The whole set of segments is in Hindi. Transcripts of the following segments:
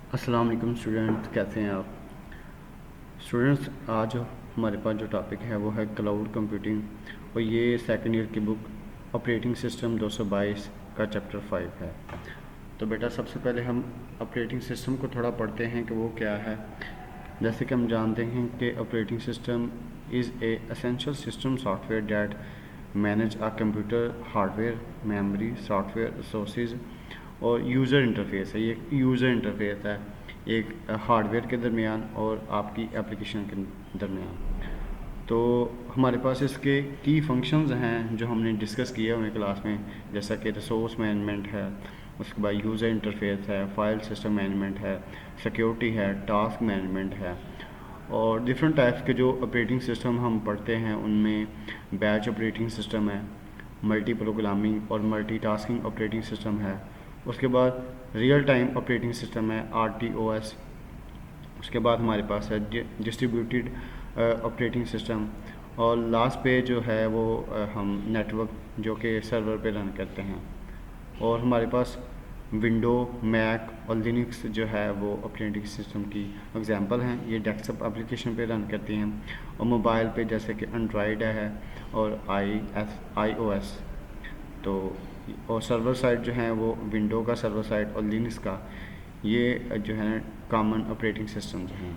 अस्सलाम वालेकुम स्टूडेंट्स, कैसे हैं आप स्टूडेंट्स। आज हमारे पास जो टॉपिक है वो है क्लाउड कंप्यूटिंग और ये सेकंड ईयर की बुक ऑपरेटिंग सिस्टम 222 का चैप्टर 5 है। तो बेटा सबसे पहले हम ऑपरेटिंग सिस्टम को थोड़ा पढ़ते हैं कि वो क्या है। जैसे कि हम जानते हैं कि operating system is a essential system software that manage a computer hardware memory software resources और यूज़र इंटरफेस है। ये यूज़र इंटरफेस है एक हार्डवेयर के दरमियान और आपकी एप्लीकेशन के दरमियान। तो हमारे पास इसके की फंक्शंस हैं जो हमने डिस्कस किया हुए क्लास में, जैसा कि रिसोर्स मैनेजमेंट है, उसके बाद यूज़र इंटरफेस है, फाइल सिस्टम मैनेजमेंट है, सिक्योरिटी है, टास्क मैनेजमेंट है। और डिफरेंट टाइप्स के जो ऑपरेटिंग सिस्टम हम पढ़ते हैं उनमें बैच ऑपरेटिंग सिस्टम है, मल्टी प्रोग्रामिंग और मल्टीटास्किंग ऑपरेटिंग सिस्टम है। उसके बाद रियल टाइम ऑपरेटिंग सिस्टम है RTOS। उसके बाद हमारे पास है डिस्ट्रीब्यूटेड ऑपरेटिंग सिस्टम। और लास्ट पे जो है वो हम नेटवर्क जो कि सर्वर पे रन करते हैं। और हमारे पास विंडो मैक और लिनक्स जो है वो ऑपरेटिंग सिस्टम की एग्जांपल हैं। ये डेस्कटॉप एप्लीकेशन पे रन करती हैं और मोबाइल पे जैसे कि एंड्रॉयड है और iOS। तो और सर्वर साइड जो है वो विंडो का सर्वर साइड और लिनक्स का, ये जो है कॉमन ऑपरेटिंग सिस्टम्स हैं।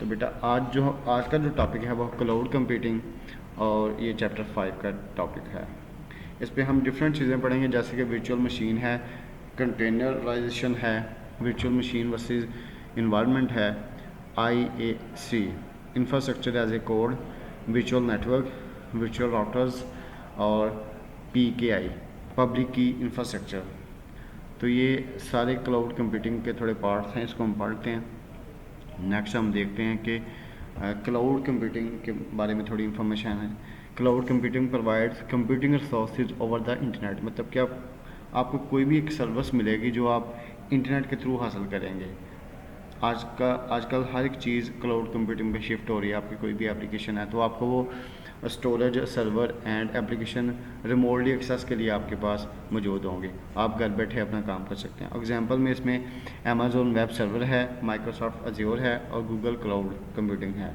तो बेटा आज का जो टॉपिक है वो क्लाउड कंप्यूटिंग और ये चैप्टर 5 का टॉपिक है। इस पे हम डिफरेंट चीज़ें पढ़ेंगे जैसे कि वर्चुअल मशीन है, कंटेनराइजेशन है, वर्चुअल मशीन वर्सेस इन्वायरमेंट है, IAC infrastructure as a code, virtual network, virtual routers और PKI पब्लिक की इंफ्रास्ट्रक्चर। तो ये सारे क्लाउड कंप्यूटिंग के थोड़े पार्ट्स हैं, इसको हम पढ़ते हैं। नेक्स्ट हम देखते हैं कि क्लाउड कंप्यूटिंग के बारे में थोड़ी इन्फॉर्मेशन है। Cloud computing provides computing resources over the internet. मतलब कि आपको कोई भी एक सर्विस मिलेगी जो आप इंटरनेट के थ्रू हासिल करेंगे। आजकल हर एक चीज़ क्लाउड कंप्यूटिंग पे शिफ्ट हो रही है। आपकी कोई भी एप्लीकेशन है तो आपको वो storage server and application remotely access के लिए आपके पास मौजूद होंगे। आप घर बैठे अपना काम कर सकते हैं। एग्जांपल में इसमें अमेज़ॉन वेब सर्वर है, माइक्रोसॉफ्ट अज्योर है और गूगल क्लाउड कंप्यूटिंग है।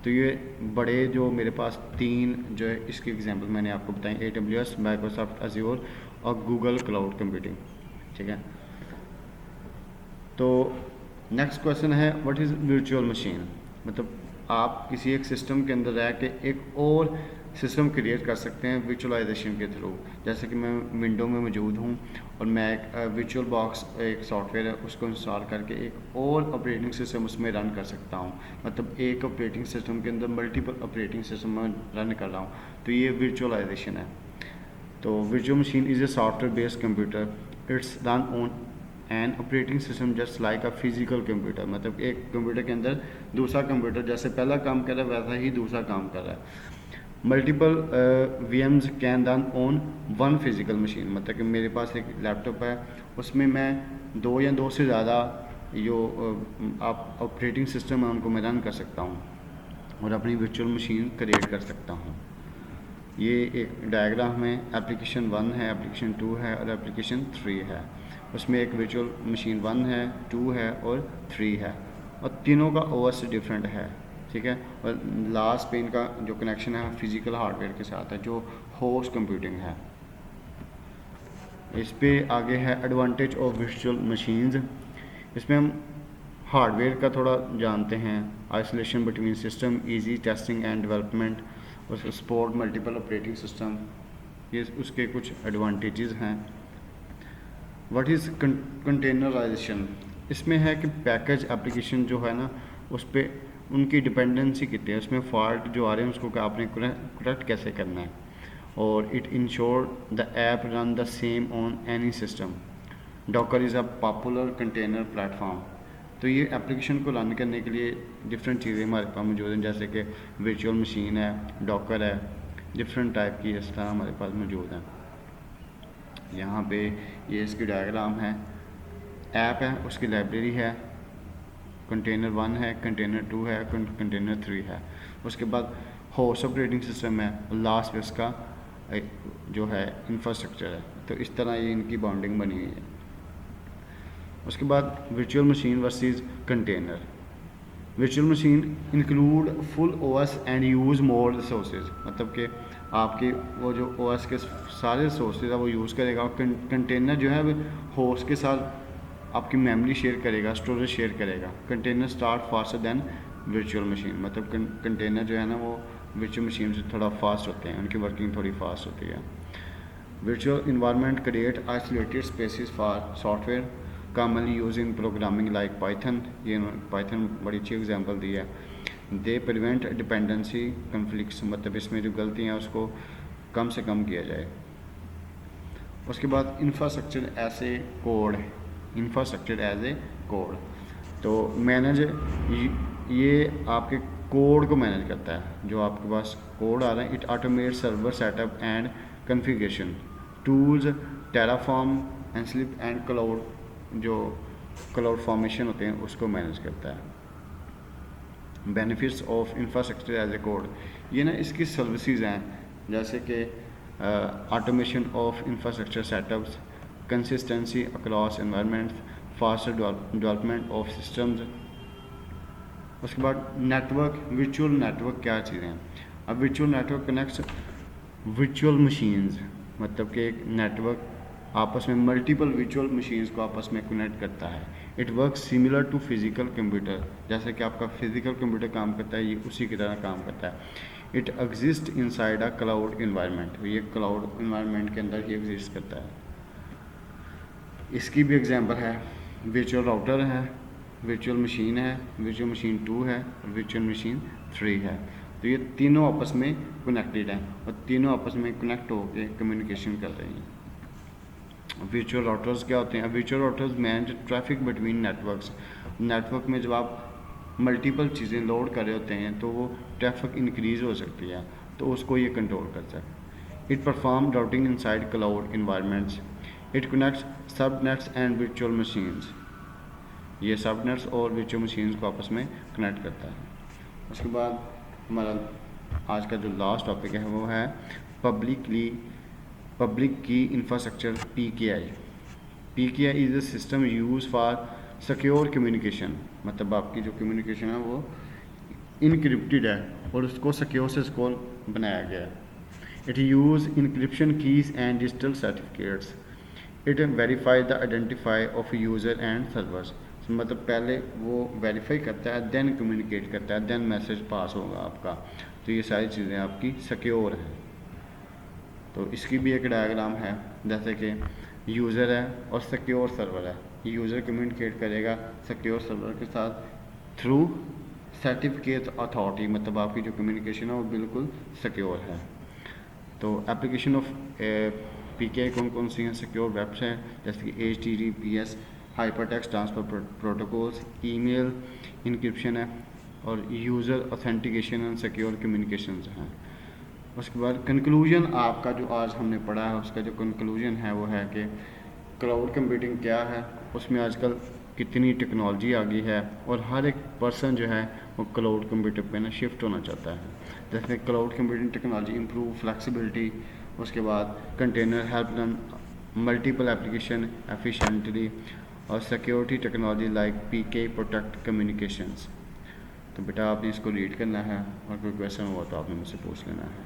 तो ये बड़े जो मेरे पास तीन जो है इसकी एग्जांपल मैंने आपको बताई, AWS, माइक्रोसॉफ्ट अज्योर और गूगल क्लाउड कंप्यूटिंग। ठीक है। तो नेक्स्ट क्वेश्चन है व्हाट इज़ वर्चुअल मशीन। मतलब आप किसी एक सिस्टम के अंदर रह के एक और सिस्टम क्रिएट कर सकते हैं वर्चुअलाइजेशन के थ्रू। जैसे कि मैं विंडो में मौजूद हूँ और मैं एक वर्चुअल बॉक्स एक सॉफ्टवेयर है उसको इंस्टॉल करके एक और ऑपरेटिंग सिस्टम उसमें रन कर सकता हूँ। मतलब एक ऑपरेटिंग सिस्टम के अंदर मल्टीपल ऑपरेटिंग सिस्टम में रन कर रहा हूँ। तो ये वर्चुअलाइजेशन है। तो virtual machine is a software based computer, it's run on an operating system just like a physical computer. मतलब एक कंप्यूटर के अंदर दूसरा कंप्यूटर जैसे पहला काम कर रहा है वैसा ही दूसरा काम कर रहा है। Multiple VMs can run on one physical machine. मतलब कि मेरे पास एक लैपटॉप है, उसमें मैं दो या दो से ज़्यादा जो आप ऑपरेटिंग सिस्टम है उनको मैं रन कर सकता हूँ और अपनी वर्चुअल मशीन क्रिएट कर सकता हूँ। ये एक डायग्राम में एप्लीकेशन 1 है, एप्लीकेशन 2 है और एप्लीकेशन 3 है। उसमें एक वर्चुअल मशीन 1 है, 2 है और 3 है और तीनों का OS डिफरेंट है। ठीक है। और लास्ट पे इनका जो कनेक्शन है फिजिकल हार्डवेयर के साथ है जो होस्ट कंप्यूटिंग है। इस पे आगे है एडवांटेज ऑफ वर्चुअल मशीन्स। इसमें हम हार्डवेयर का थोड़ा जानते हैं। Isolation between system, easy testing and development, उसका सपोर्ट मल्टीपल ऑपरेटिंग सिस्टम, ये उसके कुछ एडवांटेजेस हैं। What is containerization. इसमें है कि पैकेज एप्लीकेशन जो है ना उस पर उनकी डिपेंडेंसी कितनी है, उसमें फॉल्ट जो आ रहे हैं उसको आपने करेक्ट कैसे करना है। और it ensure the app run the same on any system. Docker is a popular container platform. तो ये एप्लीकेशन को रन करने के लिए डिफरेंट चीज़ें हमारे पास मौजूद हैं जैसे कि वर्चुअल मशीन है, डॉकर है, डिफरेंट टाइप की इस तरह हमारे पास मौजूद हैं। यहाँ पे ये इसकी डायग्राम है। ऐप है, उसकी लाइब्रेरी है, कंटेनर 1 है, कंटेनर 2 है, कंटेनर 3 है। उसके बाद होस्ट ऑपरेटिंग सिस्टम है और लास्ट पे उसका जो है इंफ्रास्ट्रक्चर है। तो इस तरह ये इनकी बाउंडिंग बनी हुई है। उसके बाद virtual machine versus container. Virtual machine include full OS and use more resources, मतलब कि आपके वो जो ओएस के सारे रिसोर्सेज है वो यूज़ करेगा। और कंटेनर जो है वो होस्ट के साथ आपकी मेमोरी शेयर करेगा, स्टोरेज शेयर करेगा। Container start faster than virtual machine, मतलब कंटेनर जो है ना वो वर्चुअल मशीन से थोड़ा फास्ट होते हैं, उनकी वर्किंग थोड़ी फास्ट होती है। Virtual environment create isolated spaces for software commonly used in programming like Python। ये Python बड़ी अच्छी एग्जांपल दी है। दे प्रिवेंट डिपेंडेंसी कन्फ्लिक्ट्स, मतलब इसमें जो गलतियाँ हैं उसको कम से कम किया जाए। उसके बाद infrastructure as a code, infrastructure as a code, तो मैनेज ये आपके कोड को मैनेज करता है। जो आपके पास कोड आ रहा है, it automate server setup and configuration tools, Terraform, Ansible and cloud, जो क्लाउड फॉर्मेशन होते हैं उसको मैनेज करता है। Benefits of infrastructure as a code, ये ना इसकी सर्विसेज हैं, जैसे कि automation of infrastructure setups, consistency across environments, faster development of systems. उसके बाद नेटवर्क, वर्चुअल नेटवर्क क्या चीज़ें हैं। अब virtual network connects virtual machines, मतलब कि एक नेटवर्क आपस में मल्टीपल वर्चुअल मशीन्स को आपस में कनेक्ट करता है। It work similar to physical computer, जैसे कि आपका फिजिकल कंप्यूटर काम करता है, ये उसी की तरह काम करता है। It exist inside a cloud environment, ये क्लाउड इन्वायरमेंट के अंदर ही एग्जिस्ट करता है। इसकी भी एग्जांपल है, वर्चुअल राउटर है, वर्चुअल मशीन है, वर्चुअल मशीन 2 है, वर्चुअल मशीन 3 है। तो ये तीनों आपस में कनेक्टेड हैं और तीनों आपस में कनेक्ट होकर कम्युनिकेशन कर रही हैं। वर्चुअल राउटर्स क्या होते हैं। Virtual routers manage traffic between networks, network में जब आप मल्टीपल चीज़ें लोड कर रहे होते हैं तो वो ट्रैफिक इंक्रीज़ हो सकती है, तो उसको ये कंट्रोल करता है। It perform routing inside cloud environments. It connects subnets and virtual machines, ये सबनेट्स और वर्चुअल मशीन्स को आपस में कनेक्ट करता है। उसके बाद हमारा आज का जो लास्ट टॉपिक है वो है public key infrastructure, PKI। PKI is a system use for secure communication, मतलब आपकी जो कम्युनिकेशन है वो इनक्रिप्टेड है और उसको सिक्योर से उसको बनाया गया है। It use encryption keys and digital certificates. It verify the identify of user and servers, मतलब पहले वो वेरीफाई करता है, देन कम्युनिकेट करता है, देन मैसेज पास होगा आपका। तो ये सारी चीज़ें आपकी सिक्योर हैं। तो इसकी भी एक डायग्राम है, जैसे कि यूज़र है और सिक्योर सर्वर है। यूज़र कम्युनिकेट करेगा सिक्योर सर्वर के साथ थ्रू सर्टिफिकेट अथॉरिटी, मतलब आपकी जो कम्युनिकेशन है वो बिल्कुल सिक्योर है। तो एप्लीकेशन ऑफ PKI कौन कौन सी हैं। सिक्योर वेब्स हैं, जैसे कि HTTPS, hypertext transfer protocols, email encryption है, और user authentication and secure communications हैं। उसके बाद कंक्लूजन, आपका जो आज हमने पढ़ा है उसका जो कंक्लूजन है वो है कि क्लाउड कंप्यूटिंग क्या है, उसमें आजकल कितनी टेक्नोलॉजी आ गई है और हर एक पर्सन जो है वो क्लाउड कंप्यूटर पे ना शिफ्ट होना चाहता है। जैसे cloud computing technology improve flexibility, उसके बाद container help run multiple application efficiently, और security technology like PKI protect communications. तो बेटा आपने इसको रीड करना है और कोई क्वेश्चन हुआ तो आपने मुझसे पूछ लेना है।